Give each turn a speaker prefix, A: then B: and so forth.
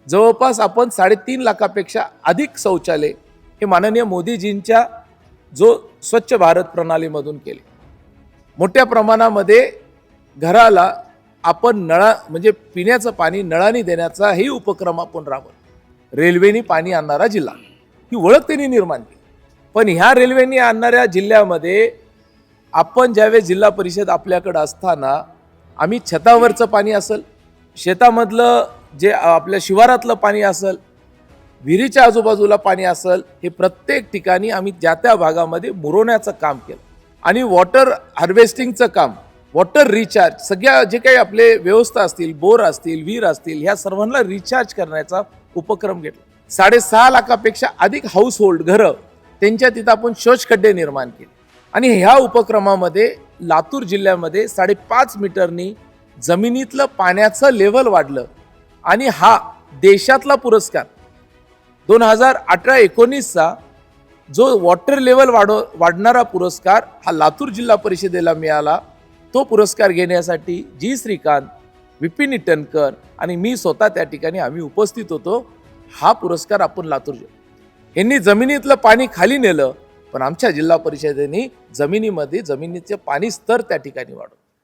A: जवळपास आपण 3.5 लाखापेक्षा अधिक शौचालय हे माननीय मोदीजींच्या जो स्वच्छ भारत प्रणालीमधून केले. मोठ्या प्रमाणामध्ये घराला आपण नळा म्हणजे पिण्याचं पाणी नळाने देण्याचा ही उपक्रम आपण राबवला. रेल्वेने पाणी आणणारा जिल्हा ही ओळख त्यांनी निर्माण केली. पण ह्या रेल्वेने आणणाऱ्या जिल्ह्यामध्ये आपण ज्यावेळेस जिल्हा परिषद आपल्याकडे असताना आम्ही छतावरचं पाणी असेल, शेतामधलं जे आपल्या शिवारातलं पाणी असेल, विहिरीच्या आजूबाजूला पाणी असेल, हे प्रत्येक ठिकाणी आम्ही ज्या त्या भागामध्ये मुरवण्याचं काम केलं आणि वॉटर हार्वेस्टिंगचं काम, वॉटर रिचार्ज, सगळ्या जे काही आपले व्यवस्था असतील, बोर असतील, विहीर असतील, ह्या सर्वांना रिचार्ज करण्याचा उपक्रम घेतला. 6.5 लाखापेक्षा अधिक हाऊस होल्ड घरं त्यांच्या तिथं आपण शौचखड्डे निर्माण केले आणि ह्या उपक्रमामध्ये लातूर जिल्ह्यामध्ये 5.5 मीटरनी जमिनीतलं पाण्याचं लेव्हल वाढलं आणि हा देशातला पुरस्कार 2018-19चा जो वॉटर लेव्हल वाढणारा पुरस्कार हा लातूर जिल्हा परिषदेला मिळाला. तो पुरस्कार घेण्यासाठी जी श्रीकांत, विपिन इटनकर आणि मी स्वतः त्या ठिकाणी आम्ही उपस्थित होतो. हा पुरस्कार आपण लातूर यांनी जमिनीतलं पाणी खाली नेलं, पण आमच्या जिल्हा परिषदेने जमिनीमध्ये जमिनीचे पाणी स्तर त्या ठिकाणी वाढवलं.